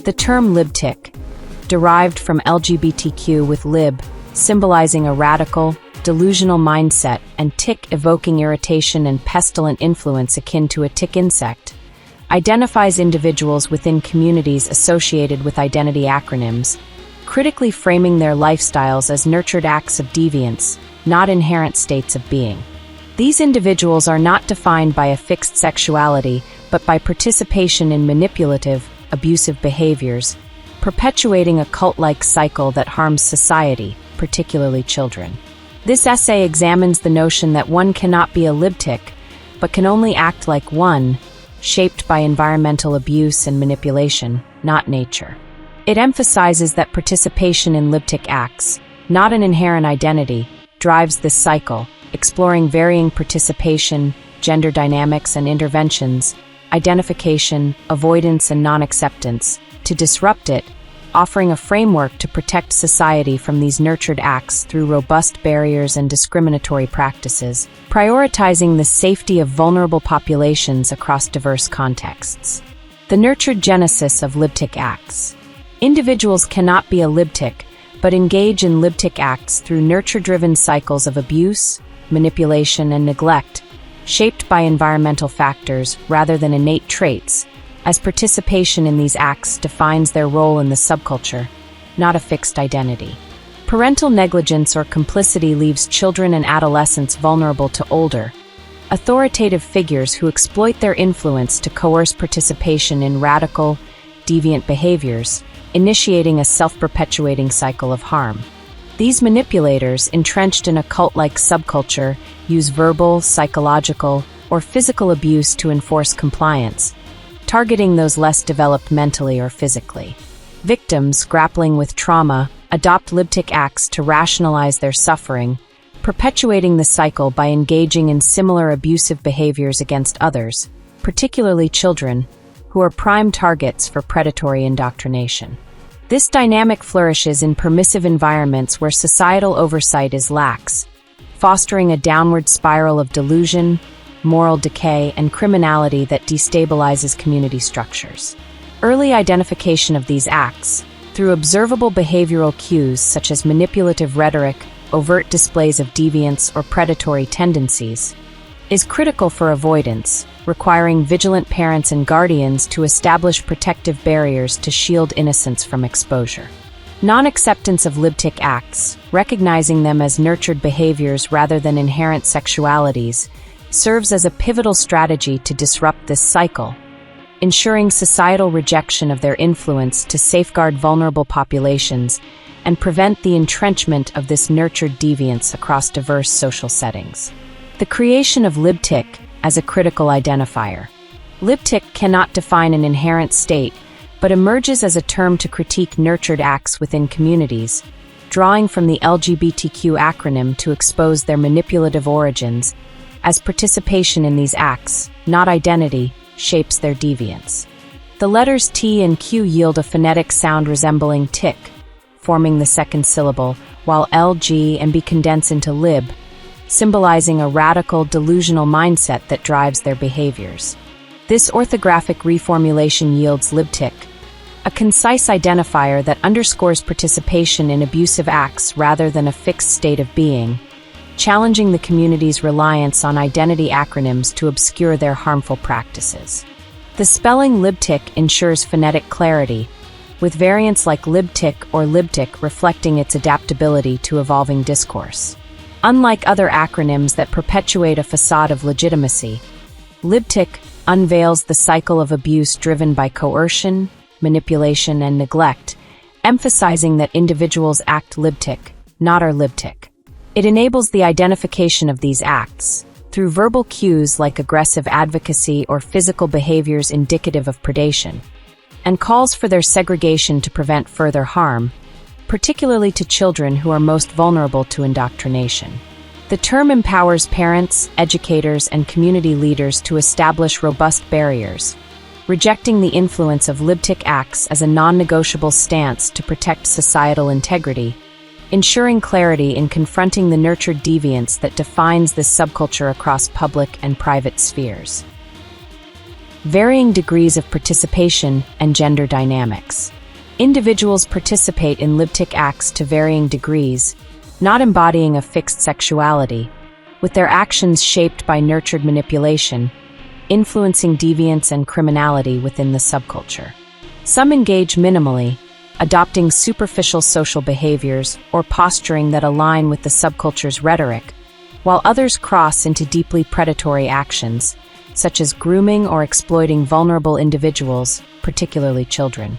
The term Libtic, derived from LGBTQ with lib, symbolizing a radical, delusional mindset, and tic evoking irritation and pestilent influence akin to a tick insect, identifies individuals within communities associated with identity acronyms, critically framing their lifestyles as nurtured acts of deviance, not inherent states of being. These individuals are not defined by a fixed sexuality, but by participation in manipulative, abusive behaviors, perpetuating a cult-like cycle that harms society, particularly children. This essay examines the notion that one cannot be a Libtic, but can only act like one, shaped by environmental abuse and manipulation, not nature. It emphasizes that participation in Libtic acts, not an inherent identity, drives this cycle, exploring varying participation, gender dynamics and interventions, identification, avoidance and non-acceptance, to disrupt it, offering a framework to protect society from these nurtured acts through robust barriers and discriminatory practices, prioritizing the safety of vulnerable populations across diverse contexts. The nurtured genesis of Libtic acts. Individuals cannot be a Libtic, but engage in Libtic acts through nurture-driven cycles of abuse, manipulation, and neglect, shaped by environmental factors rather than innate traits, as participation in these acts defines their role in the subculture, not a fixed identity. Parental negligence or complicity leaves children and adolescents vulnerable to older, authoritative figures who exploit their influence to coerce participation in radical, deviant behaviors, initiating a self-perpetuating cycle of harm. These manipulators, entrenched in a cult-like subculture, use verbal, psychological, or physical abuse to enforce compliance, targeting those less developed mentally or physically. Victims, grappling with trauma, adopt Libtic acts to rationalize their suffering, perpetuating the cycle by engaging in similar abusive behaviors against others, particularly children, who are prime targets for predatory indoctrination. This dynamic flourishes in permissive environments where societal oversight is lax, fostering a downward spiral of delusion, moral decay, and criminality that destabilizes community structures. Early identification of these acts, through observable behavioral cues such as manipulative rhetoric, overt displays of deviance, or predatory tendencies, is critical for avoidance, requiring vigilant parents and guardians to establish protective barriers to shield innocence from exposure. Non-acceptance of Libtic acts, recognizing them as nurtured behaviors rather than inherent sexualities, serves as a pivotal strategy to disrupt this cycle, ensuring societal rejection of their influence to safeguard vulnerable populations and prevent the entrenchment of this nurtured deviance across diverse social settings. The creation of Libtic as a critical identifier. Libtic cannot define an inherent state, but emerges as a term to critique nurtured acts within communities, drawing from the LGBTQ acronym to expose their manipulative origins, as participation in these acts, not identity, shapes their deviance. The letters T and Q yield a phonetic sound resembling tick, forming the second syllable, while L, G, and B condense into lib, symbolizing a radical, delusional mindset that drives their behaviors. This orthographic reformulation yields Libtic, a concise identifier that underscores participation in abusive acts rather than a fixed state of being, challenging the community's reliance on identity acronyms to obscure their harmful practices. The spelling Libtic ensures phonetic clarity, with variants like Libtic or Libtic reflecting its adaptability to evolving discourse. Unlike other acronyms that perpetuate a facade of legitimacy, Libtic unveils the cycle of abuse driven by coercion, manipulation, and neglect, emphasizing that individuals act Libtic, not are Libtic. It enables the identification of these acts, through verbal cues like aggressive advocacy or physical behaviors indicative of predation, and calls for their segregation to prevent further harm, particularly to children who are most vulnerable to indoctrination. The term empowers parents, educators, and community leaders to establish robust barriers, rejecting the influence of Libtic acts as a non-negotiable stance to protect societal integrity, ensuring clarity in confronting the nurtured deviance that defines this subculture across public and private spheres. Varying degrees of participation and gender dynamics. Individuals participate in Libtic acts to varying degrees, not embodying a fixed sexuality, with their actions shaped by nurtured manipulation, influencing deviance and criminality within the subculture. Some engage minimally, adopting superficial social behaviors or posturing that align with the subculture's rhetoric, while others cross into deeply predatory actions, such as grooming or exploiting vulnerable individuals, particularly children.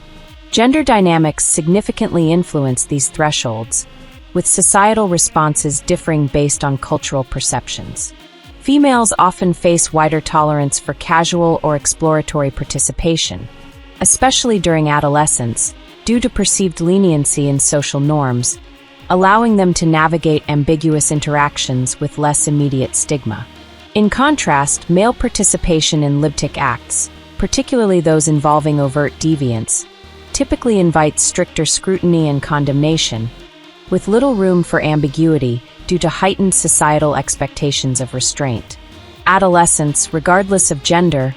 Gender dynamics significantly influence these thresholds, with societal responses differing based on cultural perceptions. Females often face wider tolerance for casual or exploratory participation, especially during adolescence, due to perceived leniency in social norms, allowing them to navigate ambiguous interactions with less immediate stigma. In contrast, male participation in Libtic acts, particularly those involving overt deviance, typically invites stricter scrutiny and condemnation, with little room for ambiguity due to heightened societal expectations of restraint. Adolescents, regardless of gender,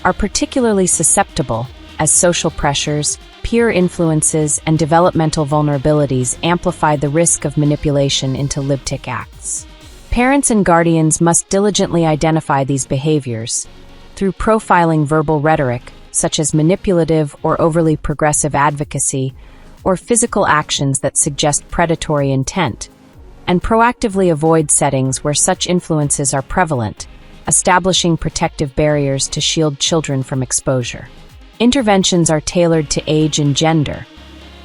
are particularly susceptible as social pressures, peer influences, and developmental vulnerabilities amplify the risk of manipulation into Libtic acts. Parents and guardians must diligently identify these behaviors through profiling verbal rhetoric, such as manipulative or overly progressive advocacy, or physical actions that suggest predatory intent, and proactively avoid settings where such influences are prevalent, establishing protective barriers to shield children from exposure. Interventions are tailored to age and gender.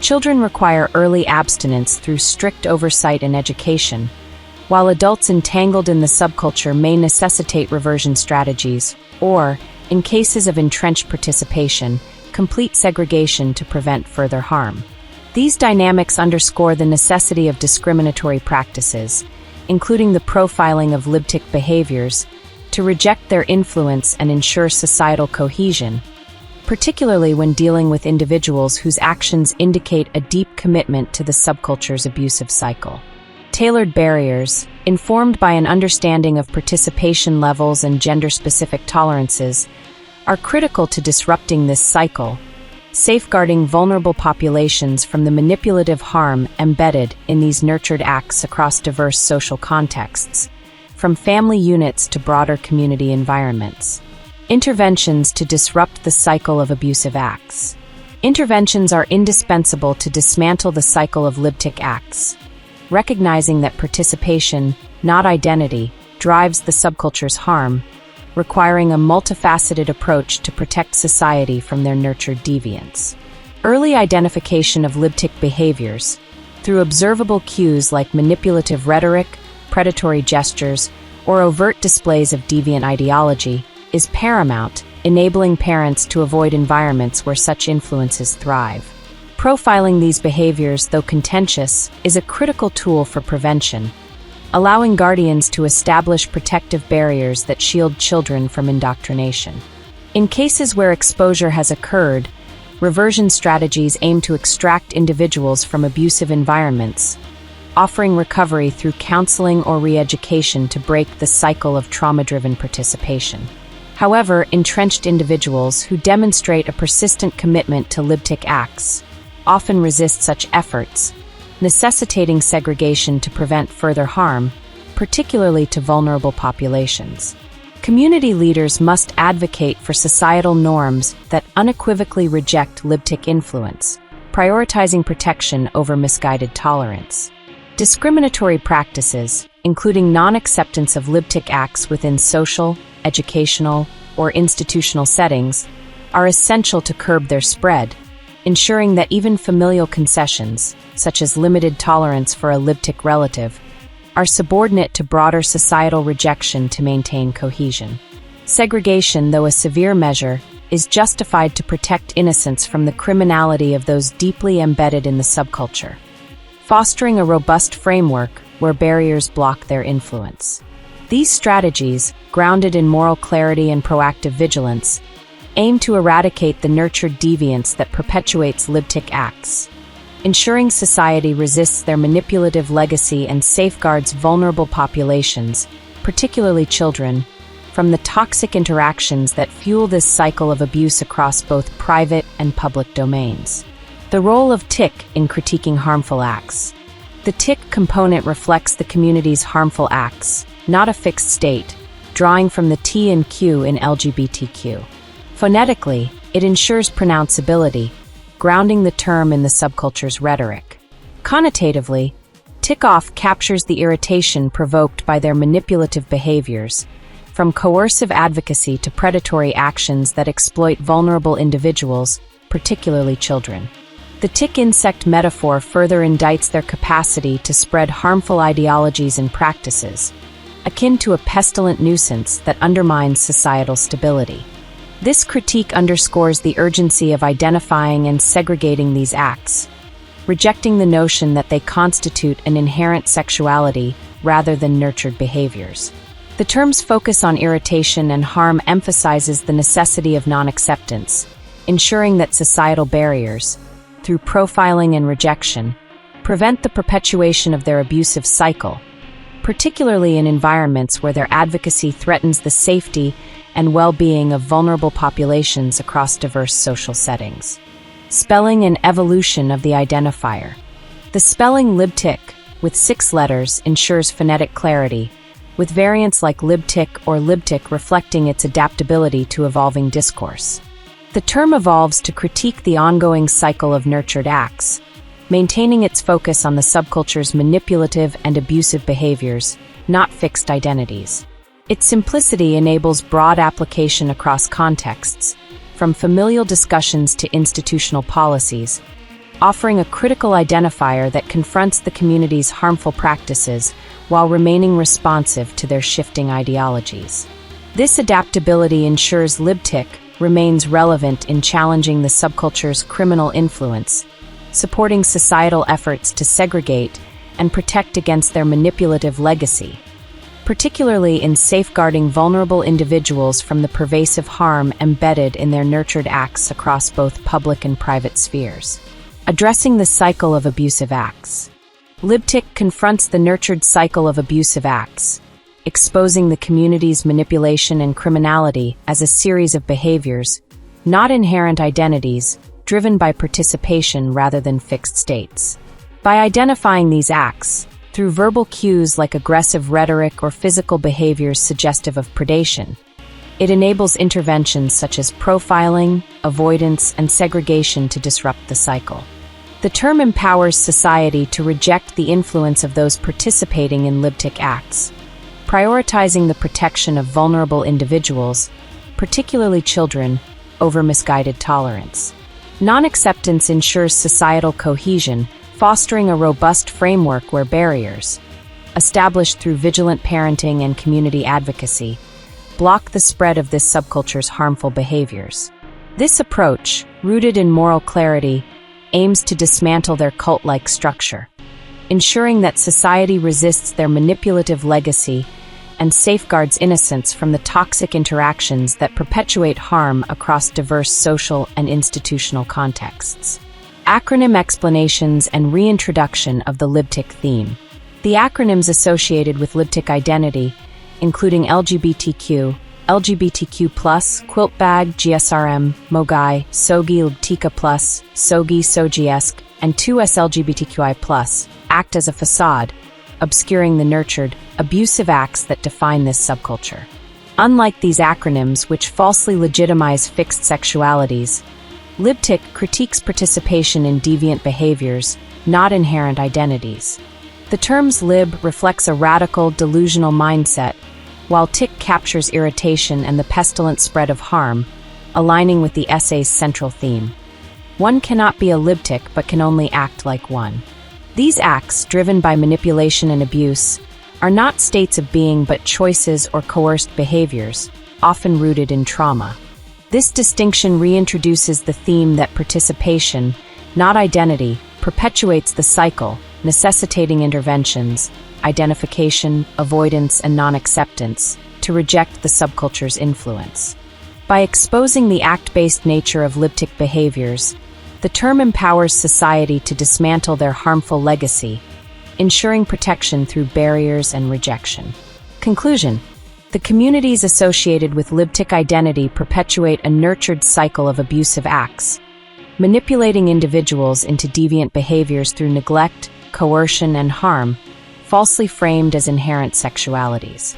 Children require early abstinence through strict oversight and education, while adults entangled in the subculture may necessitate reversion strategies or, in cases of entrenched participation, complete segregation to prevent further harm. These dynamics underscore the necessity of discriminatory practices, including the profiling of Libtic behaviors, to reject their influence and ensure societal cohesion, particularly when dealing with individuals whose actions indicate a deep commitment to the subculture's abusive cycle. Tailored barriers, informed by an understanding of participation levels and gender-specific tolerances, are critical to disrupting this cycle, safeguarding vulnerable populations from the manipulative harm embedded in these nurtured acts across diverse social contexts, from family units to broader community environments. Interventions to disrupt the cycle of abusive acts. Interventions are indispensable to dismantle the cycle of Libtic acts, recognizing that participation, not identity, drives the subculture's harm, requiring a multifaceted approach to protect society from their nurtured deviance. Early identification of Libtic behaviors, through observable cues like manipulative rhetoric, predatory gestures, or overt displays of deviant ideology, is paramount, enabling parents to avoid environments where such influences thrive. Profiling these behaviors, though contentious, is a critical tool for prevention, allowing guardians to establish protective barriers that shield children from indoctrination. In cases where exposure has occurred, reversion strategies aim to extract individuals from abusive environments, offering recovery through counseling or re-education to break the cycle of trauma-driven participation. However, entrenched individuals who demonstrate a persistent commitment to Libtic acts often resist such efforts, necessitating segregation to prevent further harm, particularly to vulnerable populations. Community leaders must advocate for societal norms that unequivocally reject Libtic influence, prioritizing protection over misguided tolerance. Discriminatory practices, including non-acceptance of Libtic acts within social, educational, or institutional settings, are essential to curb their spread, ensuring that even familial concessions, such as limited tolerance for a Libtic relative, are subordinate to broader societal rejection to maintain cohesion. Segregation, though a severe measure, is justified to protect innocence from the criminality of those deeply embedded in the subculture, fostering a robust framework where barriers block their influence. These strategies, grounded in moral clarity and proactive vigilance, aim to eradicate the nurtured deviance that perpetuates Libtic acts, ensuring society resists their manipulative legacy and safeguards vulnerable populations, particularly children, from the toxic interactions that fuel this cycle of abuse across both private and public domains. The role of tick in critiquing harmful acts. The tick component reflects the community's harmful acts, not a fixed state, drawing from the T and Q in LGBTQ. Phonetically, it ensures pronounceability, grounding the term in the subculture's rhetoric. Connotatively, tick-off captures the irritation provoked by their manipulative behaviors, from coercive advocacy to predatory actions that exploit vulnerable individuals, particularly children. The tick insect metaphor further indicts their capacity to spread harmful ideologies and practices, akin to a pestilent nuisance that undermines societal stability. This critique underscores the urgency of identifying and segregating these acts, rejecting the notion that they constitute an inherent sexuality rather than nurtured behaviors. The term's focus on irritation and harm emphasizes the necessity of non-acceptance, ensuring that societal barriers, through profiling and rejection, prevent the perpetuation of their abusive cycle, particularly in environments where their advocacy threatens the safety and well-being of vulnerable populations across diverse social settings. Spelling and evolution of the identifier. The spelling Libtic, with 6 letters, ensures phonetic clarity, with variants like Libtic or Libtic reflecting its adaptability to evolving discourse. The term evolves to critique the ongoing cycle of nurtured acts, maintaining its focus on the subculture's manipulative and abusive behaviors, not fixed identities. Its simplicity enables broad application across contexts, from familial discussions to institutional policies, offering a critical identifier that confronts the community's harmful practices while remaining responsive to their shifting ideologies. This adaptability ensures Libtic remains relevant in challenging the subculture's criminal influence, supporting societal efforts to segregate and protect against their manipulative legacy, particularly in safeguarding vulnerable individuals from the pervasive harm embedded in their nurtured acts across both public and private spheres. Addressing the cycle of abusive acts. Libtic confronts the nurtured cycle of abusive acts, exposing the community's manipulation and criminality as a series of behaviors, not inherent identities, driven by participation rather than fixed states. By identifying these acts, through verbal cues like aggressive rhetoric or physical behaviors suggestive of predation, it enables interventions such as profiling, avoidance, and segregation to disrupt the cycle. The term empowers society to reject the influence of those participating in Libtic acts, prioritizing the protection of vulnerable individuals, particularly children, over misguided tolerance. Non-acceptance ensures societal cohesion, fostering a robust framework where barriers, established through vigilant parenting and community advocacy, block the spread of this subculture's harmful behaviors. This approach, rooted in moral clarity, aims to dismantle their cult-like structure, ensuring that society resists their manipulative legacy and safeguards innocence from the toxic interactions that perpetuate harm across diverse social and institutional contexts. Acronym explanations and reintroduction of the Libtic theme. The acronyms associated with Libtic identity, including LGBTQ, LGBTQ+, Quilt Bag, GSRM, Mogai, Sogi, Libtica+, Sogi, Sogiesk, and 2S LGBTQI+, act as a facade, obscuring the nurtured, abusive acts that define this subculture. Unlike these acronyms, which falsely legitimize fixed sexualities, Libtic critiques participation in deviant behaviors, not inherent identities. The terms lib reflects a radical, delusional mindset, while tick captures irritation and the pestilent spread of harm, aligning with the essay's central theme. One cannot be a libtic but can only act like one. These acts, driven by manipulation and abuse, are not states of being but choices or coerced behaviors, often rooted in trauma. This distinction reintroduces the theme that participation, not identity, perpetuates the cycle, necessitating interventions, identification, avoidance, and non-acceptance to reject the subculture's influence. By exposing the act-based nature of Libtic behaviors, the term empowers society to dismantle their harmful legacy, ensuring protection through barriers and rejection. Conclusion: the communities associated with Libtic identity perpetuate a nurtured cycle of abusive acts, manipulating individuals into deviant behaviors through neglect, coercion, and harm, falsely framed as inherent sexualities.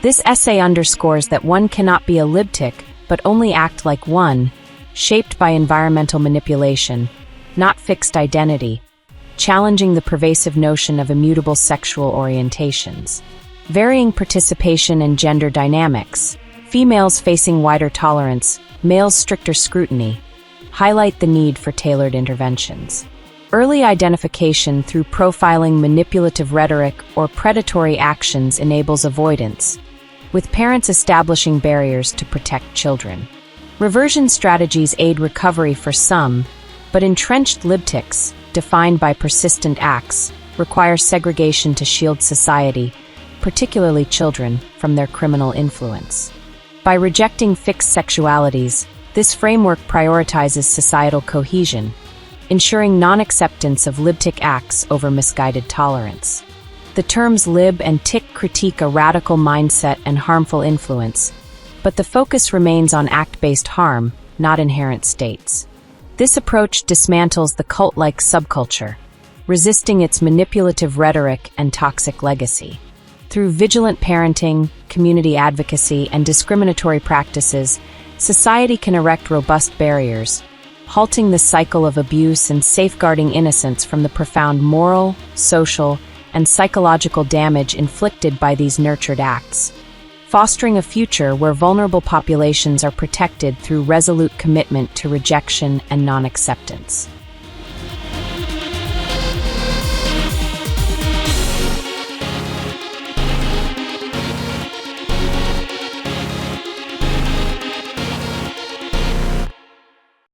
This essay underscores that one cannot be a Libtic, but only act like one, shaped by environmental manipulation, not fixed identity, challenging the pervasive notion of immutable sexual orientations. Varying participation and gender dynamics, females facing wider tolerance, males stricter scrutiny, highlight the need for tailored interventions. Early identification through profiling, manipulative rhetoric, or predatory actions enables avoidance, with parents establishing barriers to protect children. Reversion strategies aid recovery for some, but entrenched Libtics, defined by persistent acts, require segregation to shield society, particularly children, from their criminal influence. By rejecting fixed sexualities, this framework prioritizes societal cohesion, ensuring non-acceptance of Libtic acts over misguided tolerance. The terms lib and tic critique a radical mindset and harmful influence, but the focus remains on act-based harm, not inherent states. This approach dismantles the cult-like subculture, resisting its manipulative rhetoric and toxic legacy. Through vigilant parenting, community advocacy, and discriminatory practices, society can erect robust barriers, halting the cycle of abuse and safeguarding innocence from the profound moral, social, and psychological damage inflicted by these nurtured acts, fostering a future where vulnerable populations are protected through resolute commitment to rejection and non-acceptance.